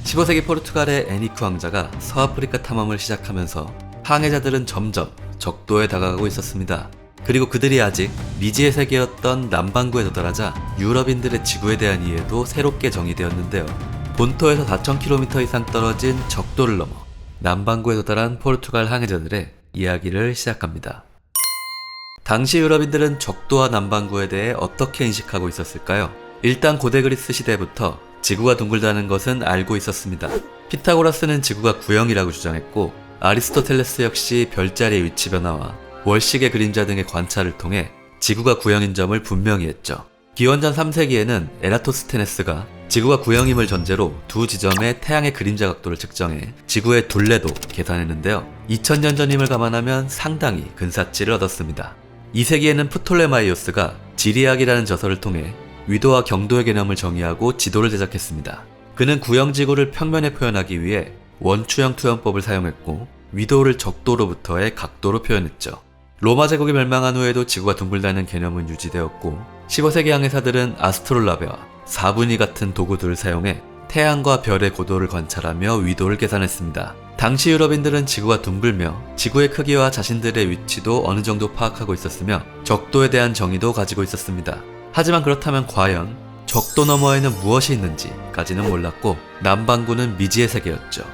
15세기 포르투갈의 애니쿠 왕자가 서아프리카 탐험을 시작하면서 항해자들은 점점 적도에 다가가고 있었습니다. 그리고 그들이 아직 미지의 세계였던 남반구에 도달하자 유럽인들의 지구에 대한 이해도 새롭게 정의되었는데요. 본토에서 4,000km 이상 떨어진 적도를 넘어 남반구에 도달한 포르투갈 항해자들의 이야기를 시작합니다. 당시 유럽인들은 적도와 남반구에 대해 어떻게 인식하고 있었을까요? 일단 고대 그리스 시대부터 지구가 둥글다는 것은 알고 있었습니다. 피타고라스는 지구가 구형이라고 주장했고, 아리스토텔레스 역시 별자리의 위치 변화와 월식의 그림자 등의 관찰을 통해 지구가 구형인 점을 분명히 했죠. 기원전 3세기에는 에라토스테네스가 지구가 구형임을 전제로 두 지점의 태양의 그림자 각도를 측정해 지구의 둘레도 계산했는데요. 2000년 전임을 감안하면 상당히 근사치를 얻었습니다. 2세기에는 프톨레마이오스가 지리학이라는 저서를 통해 위도와 경도의 개념을 정의하고 지도를 제작했습니다. 그는 구형지구를 평면에 표현하기 위해 원추형 투영법을 사용했고, 위도를 적도로부터의 각도로 표현했죠. 로마 제국이 멸망한 후에도 지구가 둥글다는 개념은 유지되었고, 15세기 항해사들은 아스트롤라베와 4분위 같은 도구들을 사용해 태양과 별의 고도를 관찰하며 위도를 계산했습니다. 당시 유럽인들은 지구가 둥글며 지구의 크기와 자신들의 위치도 어느 정도 파악하고 있었으며 적도에 대한 정의도 가지고 있었습니다. 하지만 그렇다면 과연 적도 너머에는 무엇이 있는지까지는 몰랐고, 남반구는 미지의 세계였죠.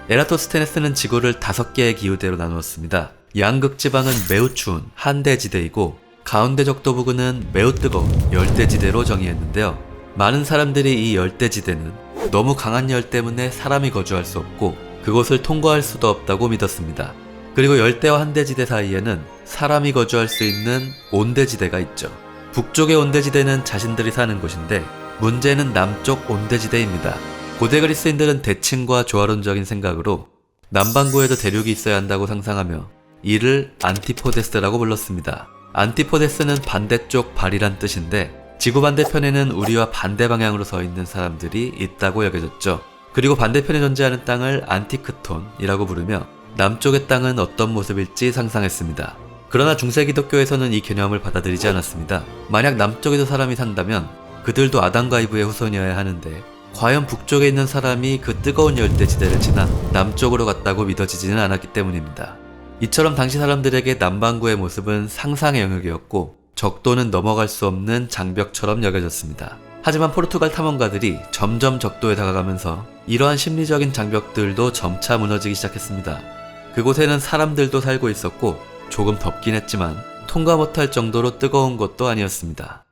에라토스테네스는 지구를 5개의 기후대로 나누었습니다. 양극지방은 매우 추운 한대지대이고, 가운데 적도 부근은 매우 뜨거운 열대지대로 정의했는데요. 많은 사람들이 이 열대지대는 너무 강한 열 때문에 사람이 거주할 수 없고 그곳을 통과할 수도 없다고 믿었습니다. 그리고 열대와 한대지대 사이에는 사람이 거주할 수 있는 온대지대가 있죠. 북쪽의 온대지대는 자신들이 사는 곳인데, 문제는 남쪽 온대지대입니다. 고대 그리스인들은 대칭과 조화론적인 생각으로 남반구에도 대륙이 있어야 한다고 상상하며 이를 안티포데스라고 불렀습니다. 안티포데스는 반대쪽 발이란 뜻인데, 지구 반대편에는 우리와 반대 방향으로 서 있는 사람들이 있다고 여겨졌죠. 그리고 반대편에 존재하는 땅을 안티크톤이라고 부르며 남쪽의 땅은 어떤 모습일지 상상했습니다. 그러나 중세 기독교에서는 이 개념을 받아들이지 않았습니다. 만약 남쪽에도 사람이 산다면 그들도 아담과 이브의 후손이어야 하는데, 과연 북쪽에 있는 사람이 그 뜨거운 열대지대를 지나 남쪽으로 갔다고 믿어지지는 않았기 때문입니다. 이처럼 당시 사람들에게 남반구의 모습은 상상의 영역이었고, 적도는 넘어갈 수 없는 장벽처럼 여겨졌습니다. 하지만 포르투갈 탐험가들이 점점 적도에 다가가면서 이러한 심리적인 장벽들도 점차 무너지기 시작했습니다. 그곳에는 사람들도 살고 있었고, 조금 덥긴 했지만 통과 못할 정도로 뜨거운 것도 아니었습니다.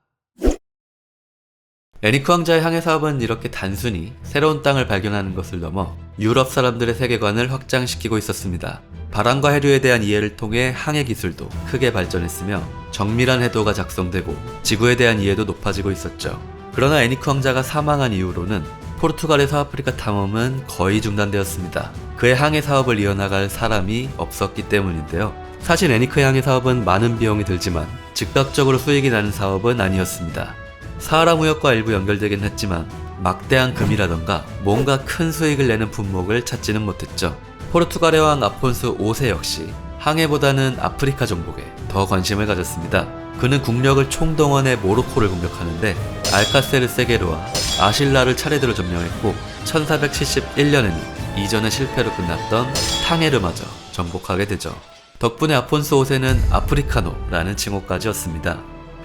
애니쿠 왕자의 항해 사업은 이렇게 단순히 새로운 땅을 발견하는 것을 넘어 유럽 사람들의 세계관을 확장시키고 있었습니다. 바람과 해류에 대한 이해를 통해 항해 기술도 크게 발전했으며 정밀한 해도가 작성되고 지구에 대한 이해도 높아지고 있었죠. 그러나 애니쿠 왕자가 사망한 이후로는 포르투갈의 서아프리카 탐험은 거의 중단되었습니다. 그의 항해 사업을 이어나갈 사람이 없었기 때문인데요. 사실 애니쿠의 항해 사업은 많은 비용이 들지만 즉각적으로 수익이 나는 사업은 아니었습니다. 사하라 무역과 일부 연결되긴 했지만 막대한 금이라던가 뭔가 큰 수익을 내는 품목을 찾지는 못했죠. 포르투갈의 왕 아폰수 5세 역시 항해보다는 아프리카 정복에 더 관심을 가졌습니다. 그는 국력을 총동원해 모로코를 공격하는데 알카세르 세게르와 아실라를 차례대로 점령했고, 1471년에는 이전의 실패로 끝났던 탕헤르마저 정복하게 되죠. 덕분에 아폰수 5세는 아프리카노라는 칭호까지 얻습니다.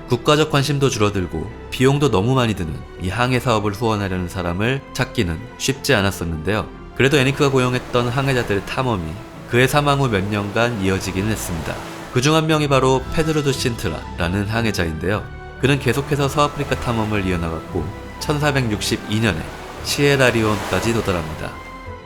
국가적 관심도 줄어들고 비용도 너무 많이 드는 이 항해 사업을 후원하려는 사람을 찾기는 쉽지 않았었는데요. 그래도 애니쿠가 고용했던 항해자들의 탐험이 그의 사망 후 몇 년간 이어지기는 했습니다. 그중 한 명이 바로 페드로 두 신트라라는 항해자인데요. 그는 계속해서 서아프리카 탐험을 이어나갔고 1462년에 시에라리온까지 도달합니다.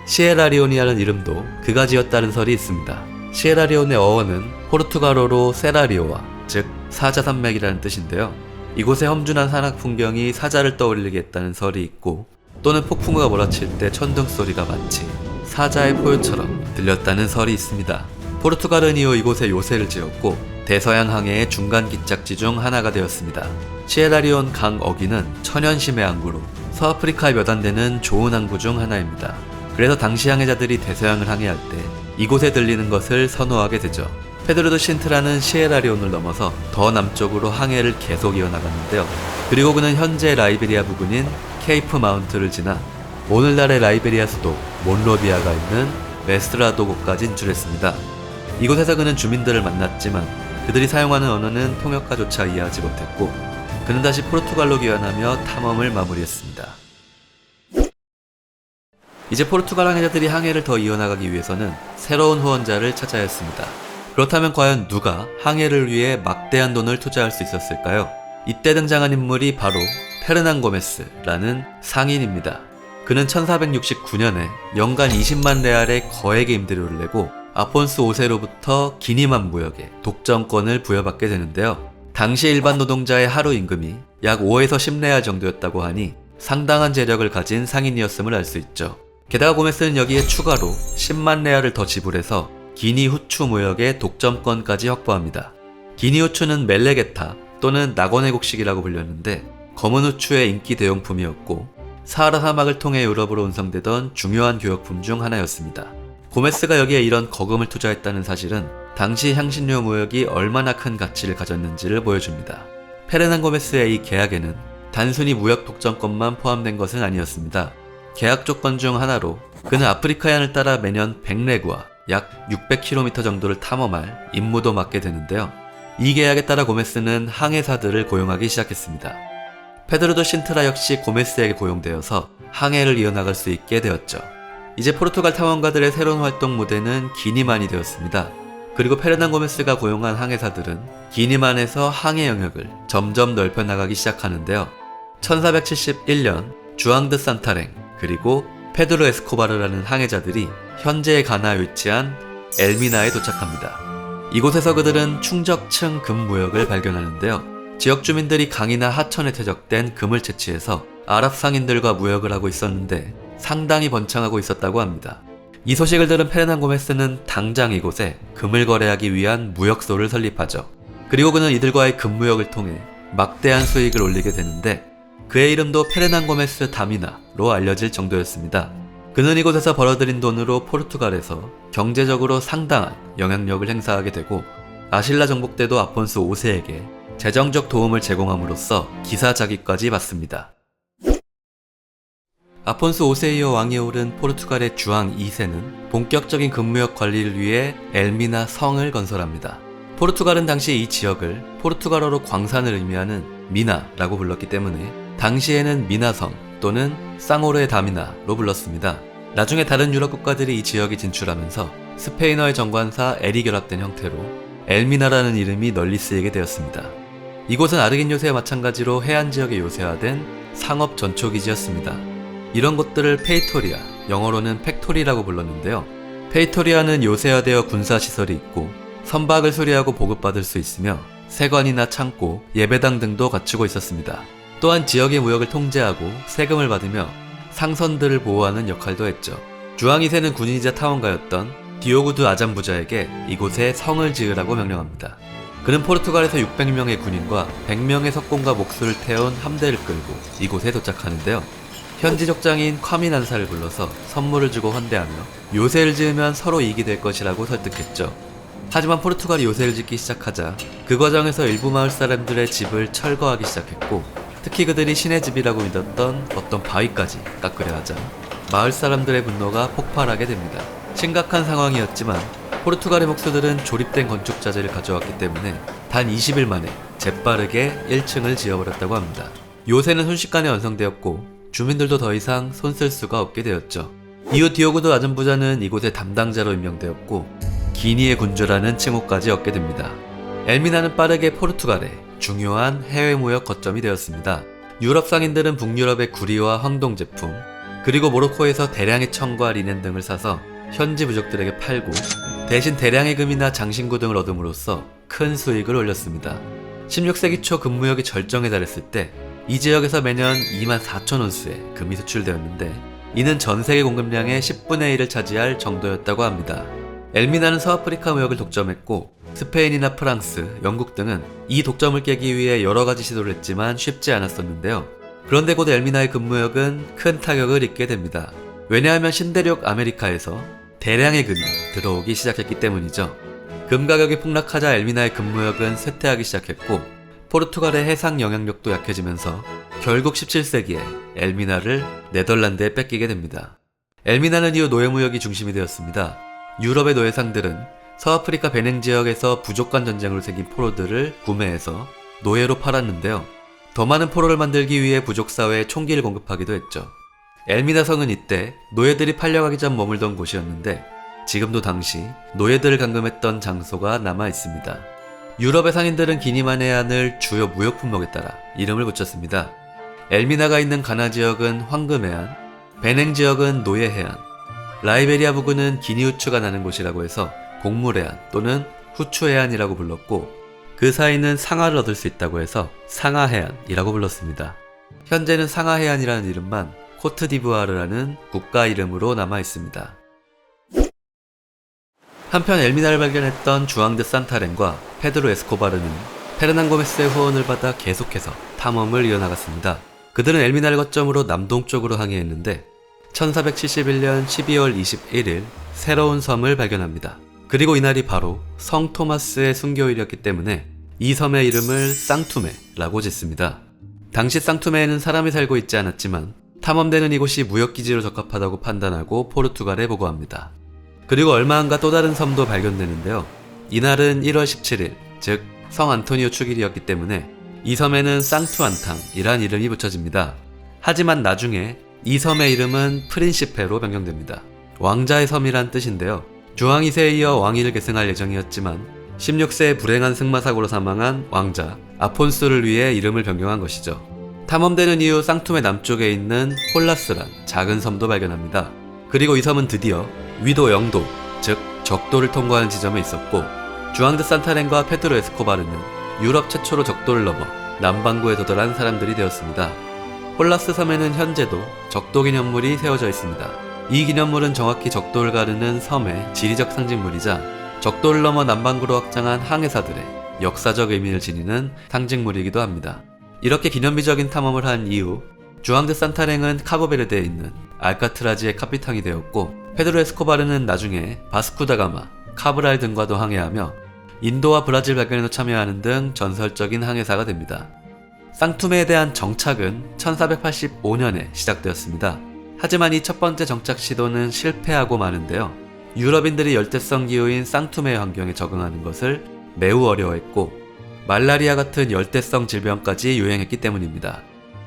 시에라리온이라는 이름도 그가 지었다는 설이 있습니다. 시에라리온의 어원은 포르투갈어로 세라리오와 즉 사자산맥이라는 뜻인데요. 이곳의 험준한 산악 풍경이 사자를 떠올리게 했다는 설이 있고, 또는 폭풍우가 몰아칠 때 천둥 소리가 마치 사자의 포효처럼 들렸다는 설이 있습니다. 포르투갈은 이후 이곳에 요새를 지었고 대서양 항해의 중간 기착지 중 하나가 되었습니다. 시에라리온 강 어귀는 천연심의 항구로 서아프리카에 몇 안 되는 좋은 항구 중 하나입니다. 그래서 당시 항해자들이 대서양을 항해할 때 이곳에 들리는 것을 선호하게 되죠. 페드로 두 신트라는 시에라리온을 넘어서 더 남쪽으로 항해를 계속 이어나갔는데요. 그리고 그는 현재 라이베리아 부근인 케이프 마운트를 지나 오늘날의 라이베리아 수도 몬로비아가 있는 메스트라도고까지 진출했습니다. 이곳에서 그는 주민들을 만났지만 그들이 사용하는 언어는 통역가조차 이해하지 못했고 그는 다시 포르투갈로 귀환하며 탐험을 마무리했습니다. 이제 포르투갈 항해자들이 항해를 더 이어나가기 위해서는 새로운 후원자를 찾아야 했습니다. 그렇다면 과연 누가 항해를 위해 막대한 돈을 투자할 수 있었을까요? 이때 등장한 인물이 바로 페르난 고메스라는 상인입니다. 그는 1469년에 연간 20만 레알의 거액의 임대료를 내고 아폰스 5세로부터 기니만 무역에 독점권을 부여받게 되는데요. 당시 일반 노동자의 하루 임금이 약 5에서 10레알 정도였다고 하니 상당한 재력을 가진 상인이었음을 알 수 있죠. 게다가 고메스는 여기에 추가로 10만 레알을 더 지불해서 기니 후추 무역의 독점권까지 확보합니다. 기니 후추는 멜레게타 또는 낙원의 곡식이라고 불렸는데 검은 후추의 인기 대용품이었고 사하라 사막을 통해 유럽으로 운송되던 중요한 교역품 중 하나였습니다. 고메스가 여기에 이런 거금을 투자했다는 사실은 당시 향신료 무역이 얼마나 큰 가치를 가졌는지를 보여줍니다. 페르난 고메스의 이 계약에는 단순히 무역 독점권만 포함된 것은 아니었습니다. 계약 조건 중 하나로 그는 아프리카연을 따라 매년 100레구와 약 600km 정도를 탐험할 임무도 맡게 되는데요. 이 계약에 따라 고메스는 항해사들을 고용하기 시작했습니다. 페드로 신트라 역시 고메스에게 고용되어서 항해를 이어나갈 수 있게 되었죠. 이제 포르투갈 탐험가들의 새로운 활동 무대는 기니만이 되었습니다. 그리고 페르난 고메스가 고용한 항해사들은 기니만에서 항해 영역을 점점 넓혀나가기 시작하는데요. 1471년 주앙드 산타랭 그리고 페드로 에스코바르라는 항해자들이 현재의 가나에 위치한 엘미나에 도착합니다. 이곳에서 그들은 충적층 금무역을 발견하는데요. 지역 주민들이 강이나 하천에 퇴적된 금을 채취해서 아랍 상인들과 무역을 하고 있었는데 상당히 번창하고 있었다고 합니다. 이 소식을 들은 페르난 고메스는 당장 이곳에 금을 거래하기 위한 무역소를 설립하죠. 그리고 그는 이들과의 금무역을 통해 막대한 수익을 올리게 되는데 그의 이름도 페르난 고메스 다미나로 알려질 정도였습니다. 그는 이곳에서 벌어들인 돈으로 포르투갈에서 경제적으로 상당한 영향력을 행사하게 되고 아실라 정복 때도 아폰스 5세에게 재정적 도움을 제공함으로써 기사 자기까지 받습니다. 아폰스 5세 이어 왕위에 오른 포르투갈의 주왕 2세는 본격적인 금무역 관리를 위해 엘미나 성을 건설합니다. 포르투갈은 당시 이 지역을 포르투갈어로 광산을 의미하는 미나라고 불렀기 때문에 당시에는 미나성 또는 쌍오르의 다미나로 불렀습니다. 나중에 다른 유럽 국가들이 이 지역에 진출하면서 스페인어의 정관사 엘이 결합된 형태로 엘미나라는 이름이 널리 쓰이게 되었습니다. 이곳은 아르긴 요새와 마찬가지로 해안 지역에 요새화된 상업 전초기지였습니다. 이런 곳들을 페이토리아, 영어로는 팩토리라고 불렀는데요. 페이토리아는 요새화되어 군사시설이 있고 선박을 수리하고 보급받을 수 있으며 세관이나 창고, 예배당 등도 갖추고 있었습니다. 또한 지역의 무역을 통제하고 세금을 받으며 상선들을 보호하는 역할도 했죠. 주왕 2세는 군인이자 탐험가였던 디오구드 아잠부자에게 이곳에 성을 지으라고 명령합니다. 그는 포르투갈에서 600명의 군인과 100명의 석공과 목수를 태운 함대를 끌고 이곳에 도착하는데요. 현지 족장인 콰미난사를 불러서 선물을 주고 환대하며 요새를 지으면 서로 이익이 될 것이라고 설득했죠. 하지만 포르투갈이 요새를 짓기 시작하자 그 과정에서 일부 마을 사람들의 집을 철거하기 시작했고 특히 그들이 신의 집이라고 믿었던 어떤 바위까지 깎으려 하자 마을 사람들의 분노가 폭발하게 됩니다. 심각한 상황이었지만 포르투갈의 목수들은 조립된 건축 자재를 가져왔기 때문에 단 20일 만에 재빠르게 1층을 지어버렸다고 합니다. 요새는 순식간에 완성되었고 주민들도 더 이상 손쓸 수가 없게 되었죠. 이후 디오구도 아잠부자는 이곳의 담당자로 임명되었고 기니의 군주라는 칭호까지 얻게 됩니다. 엘미나는 빠르게 포르투갈의 중요한 해외 무역 거점이 되었습니다. 유럽 상인들은 북유럽의 구리와 황동 제품 그리고 모로코에서 대량의 청과 리넨 등을 사서 현지 부족들에게 팔고 대신 대량의 금이나 장신구 등을 얻음으로써 큰 수익을 올렸습니다. 16세기 초 금무역이 절정에 달했을 때 이 지역에서 매년 24,000온스의 금이 수출되었는데 이는 전 세계 공급량의 10분의 1을 차지할 정도였다고 합니다. 엘미나는 서아프리카 무역을 독점했고 스페인이나 프랑스, 영국 등은 이 독점을 깨기 위해 여러가지 시도를 했지만 쉽지 않았었는데요. 그런데 곧 엘미나의 금무역은 큰 타격을 입게 됩니다. 왜냐하면 신대륙 아메리카에서 대량의 금이 들어오기 시작했기 때문이죠. 금 가격이 폭락하자 엘미나의 금무역은 쇠퇴하기 시작했고 포르투갈의 해상 영향력도 약해지면서 결국 17세기에 엘미나를 네덜란드에 뺏기게 됩니다. 엘미나는 이후 노예무역이 중심이 되었습니다. 유럽의 노예상들은 서아프리카 베냉 지역에서 부족간 전쟁으로 생긴 포로들을 구매해서 노예로 팔았는데요. 더 많은 포로를 만들기 위해 부족사회에 총기를 공급하기도 했죠. 엘미나 성은 이때 노예들이 팔려가기 전 머물던 곳이었는데 지금도 당시 노예들을 감금했던 장소가 남아 있습니다. 유럽의 상인들은 기니만 해안을 주요 무역 품목에 따라 이름을 붙였습니다. 엘미나가 있는 가나 지역은 황금 해안, 베냉 지역은 노예 해안, 라이베리아 부근은 기니 후추가 나는 곳이라고 해서 곡물 해안 또는 후추 해안이라고 불렀고 그 사이는 상하를 얻을 수 있다고 해서 상하 해안이라고 불렀습니다. 현재는 상하 해안이라는 이름만 코트디부아르라는 국가 이름으로 남아 있습니다. 한편 엘미나를 발견했던 주앙 드 산타렌과 페드로 에스코바르는 페르난 고메스의 후원을 받아 계속해서 탐험을 이어나갔습니다. 그들은 엘미나를 거점으로 남동쪽으로 항해했는데 1471년 12월 21일 새로운 섬을 발견합니다. 그리고 이날이 바로 성 토마스의 순교일이었기 때문에 이 섬의 이름을 쌍투메라고 짓습니다. 당시 쌍투메에는 사람이 살고 있지 않았지만 탐험대는 이곳이 무역기지로 적합하다고 판단하고 포르투갈에 보고합니다. 그리고 얼마 안가 또 다른 섬도 발견되는데요. 이날은 1월 17일, 즉 성 안토니오 축일이었기 때문에 이 섬에는 쌍투안탕이란 이름이 붙여집니다. 하지만 나중에 이 섬의 이름은 프린시페로 변경됩니다. 왕자의 섬이란 뜻인데요. 주왕 2세에 이어 왕위를 계승할 예정이었지만 16세에 불행한 승마사고로 사망한 왕자 아폰스를 위해 이름을 변경한 것이죠. 탐험대는 이후 쌍툼의 남쪽에 있는 홀라스란 작은 섬도 발견합니다. 그리고 이 섬은 드디어 위도 영도, 즉 적도를 통과하는 지점에 있었고 주앙 드 산타렌과 페드로 에스코바르는 유럽 최초로 적도를 넘어 남반구에 도달한 사람들이 되었습니다. 홀라스 섬에는 현재도 적도 기념물이 세워져 있습니다. 이 기념물은 정확히 적도를 가르는 섬의 지리적 상징물이자 적도를 넘어 남반구로 확장한 항해사들의 역사적 의미를 지니는 상징물이기도 합니다. 이렇게 기념비적인 탐험을 한 이후 주앙 드 산타렌은 카보베르데에 있는 알카트라즈의 카피탕이 되었고 페드로 에스코바르는 나중에 바스쿠다가마, 카브랄 등과도 항해하며 인도와 브라질 발견에도 참여하는 등 전설적인 항해사가 됩니다. 쌍투메에 대한 정착은 1485년에 시작되었습니다. 하지만 이 첫 번째 정착 시도는 실패하고 마는데요. 유럽인들이 열대성 기후인 쌍투메 환경에 적응하는 것을 매우 어려워했고 말라리아 같은 열대성 질병까지 유행했기 때문입니다.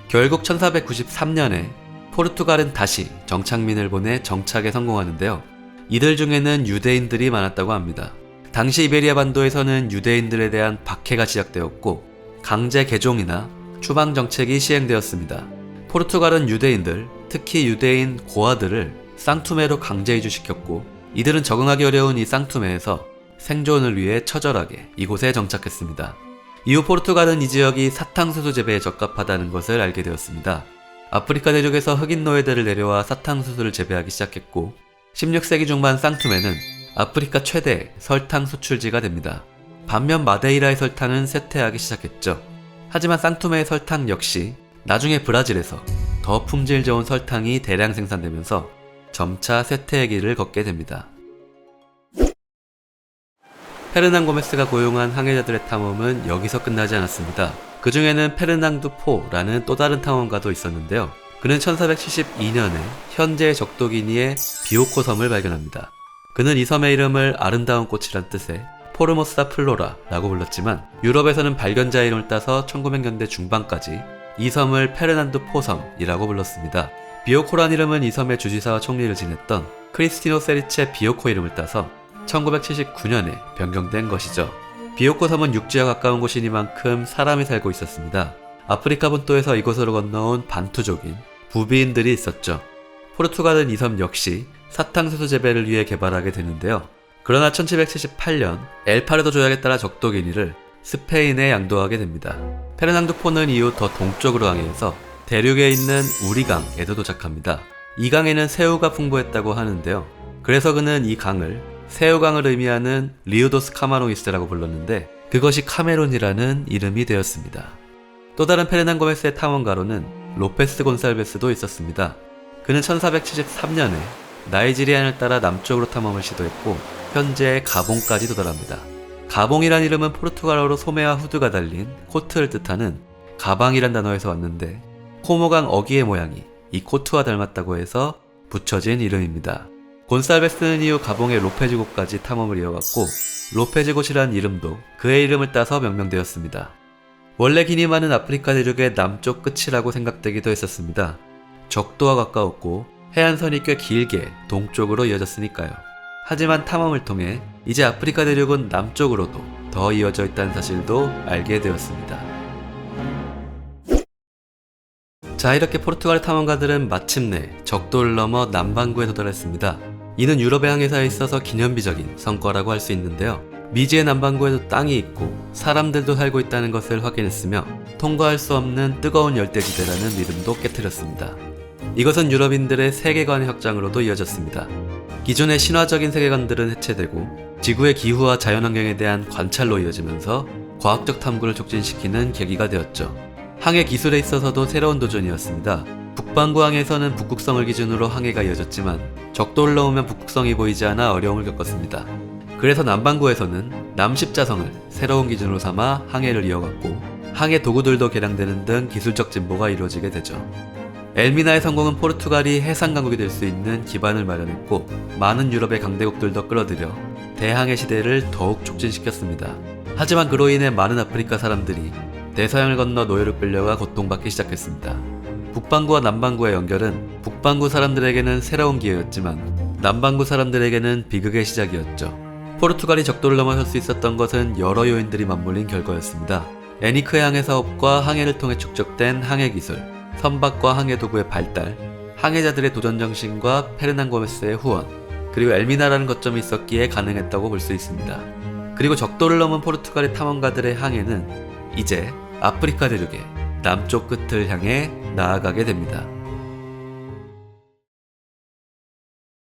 결국 1493년에 포르투갈은 다시 정착민을 보내 정착에 성공하는데요. 이들 중에는 유대인들이 많았다고 합니다. 당시 이베리아 반도에서는 유대인들에 대한 박해가 시작되었고 강제 개종이나 추방 정책이 시행되었습니다. 포르투갈은 유대인들, 특히 유대인 고아들을 쌍투메로 강제 이주시켰고 이들은 적응하기 어려운 이 쌍투메에서 생존을 위해 처절하게 이곳에 정착했습니다. 이후 포르투갈은 이 지역이 사탕수수 재배에 적합하다는 것을 알게 되었습니다. 아프리카 대륙에서 흑인 노예들을 내려와 사탕수수를 재배하기 시작했고 16세기 중반 쌍투메는 아프리카 최대 설탕 수출지가 됩니다. 반면 마데이라의 설탕은 쇠퇴하기 시작했죠. 하지만 쌍투메의 설탕 역시 나중에 브라질에서 더 품질 좋은 설탕이 대량 생산되면서 점차 쇠퇴의 길을 걷게 됩니다. 페르난 고메스가 고용한 항해자들의 탐험은 여기서 끝나지 않았습니다. 그 중에는 페르낭두 포라는 또 다른 탐험가도 있었는데요. 그는 1472년에 현재의 적도기니의 비오코 섬을 발견합니다. 그는 이 섬의 이름을 아름다운 꽃이란 뜻의 포르모사 플로라라고 불렀지만 유럽에서는 발견자의 이름을 따서 1900년대 중반까지 이 섬을 페르난두 포섬이라고 불렀습니다. 비오코란 이름은 이 섬의 주지사와 총리를 지냈던 크리스티노 세리체 비오코 이름을 따서 1979년에 변경된 것이죠. 비오코 섬은 육지와 가까운 곳이니만큼 사람이 살고 있었습니다. 아프리카 본토에서 이곳으로 건너온 반투족인 부비인들이 있었죠. 포르투갈은 이 섬 역시 사탕수수 재배를 위해 개발하게 되는데요. 그러나 1778년 엘파르도 조약에 따라 적도기니를 스페인에 양도하게 됩니다. 페르낭두 포는 이후 더 동쪽으로 항해해서 대륙에 있는 우리강에도 도착합니다. 이 강에는 새우가 풍부했다고 하는데요. 그래서 그는 이 강을 새우강을 의미하는 리우도스 카마롱이스라고 불렀는데 그것이 카메론이라는 이름이 되었습니다. 또 다른 페르난 고메스의 탐험가로는 로페스 곤살베스도 있었습니다. 그는 1473년에 나이지리안을 따라 남쪽으로 탐험을 시도했고 현재 가봉까지 도달합니다. 가봉이란 이름은 포르투갈어로 소매와 후드가 달린 코트를 뜻하는 가방이란 단어에서 왔는데 코모강 어귀의 모양이 이 코트와 닮았다고 해서 붙여진 이름입니다. 곤살베스는 이후 가봉의 로페즈곳까지 탐험을 이어갔고 로페즈곳이라는 이름도 그의 이름을 따서 명명되었습니다. 원래 기니 많은 아프리카 대륙의 남쪽 끝이라고 생각되기도 했었습니다. 적도와 가까웠고 해안선이 꽤 길게 동쪽으로 이어졌으니까요. 하지만 탐험을 통해 이제 아프리카 대륙은 남쪽으로도 더 이어져 있다는 사실도 알게 되었습니다. 자, 이렇게 포르투갈 탐험가들은 마침내 적도를 넘어 남반구에 도달했습니다. 이는 유럽의 항해사에 있어서 기념비적인 성과라고 할 수 있는데요. 미지의 남반구에도 땅이 있고 사람들도 살고 있다는 것을 확인했으며 통과할 수 없는 뜨거운 열대지대라는 믿음도 깨트렸습니다. 이것은 유럽인들의 세계관의 확장으로도 이어졌습니다. 기존의 신화적인 세계관들은 해체되고 지구의 기후와 자연환경에 대한 관찰로 이어지면서 과학적 탐구를 촉진시키는 계기가 되었죠. 항해 기술에 있어서도 새로운 도전이었습니다. 북반구 항에서는 북극성을 기준으로 항해가 이어졌지만 적도를 넘으면 북극성이 보이지 않아 어려움을 겪었습니다. 그래서 남반구에서는 남십자성을 새로운 기준으로 삼아 항해를 이어갔고 항해 도구들도 개량되는 등 기술적 진보가 이루어지게 되죠. 엘미나의 성공은 포르투갈이 해상 강국이 될 수 있는 기반을 마련했고 많은 유럽의 강대국들도 끌어들여 대항해 시대를 더욱 촉진시켰습니다. 하지만 그로 인해 많은 아프리카 사람들이 대서양을 건너 노예로 끌려가 고통받기 시작했습니다. 북반구와 남반구의 연결은 북반구 사람들에게는 새로운 기회였지만 남반구 사람들에게는 비극의 시작이었죠. 포르투갈이 적도를 넘어설 수 있었던 것은 여러 요인들이 맞물린 결과였습니다. 애니크의 항해 사업과 항해를 통해 축적된 항해 기술, 선박과 항해 도구의 발달, 항해자들의 도전 정신과 페르난 고메스의 후원, 그리고 엘미나라는 거점이 있었기에 가능했다고 볼 수 있습니다. 그리고 적도를 넘은 포르투갈의 탐험가들의 항해는 이제 아프리카 대륙의 남쪽 끝을 향해 나아가게 됩니다.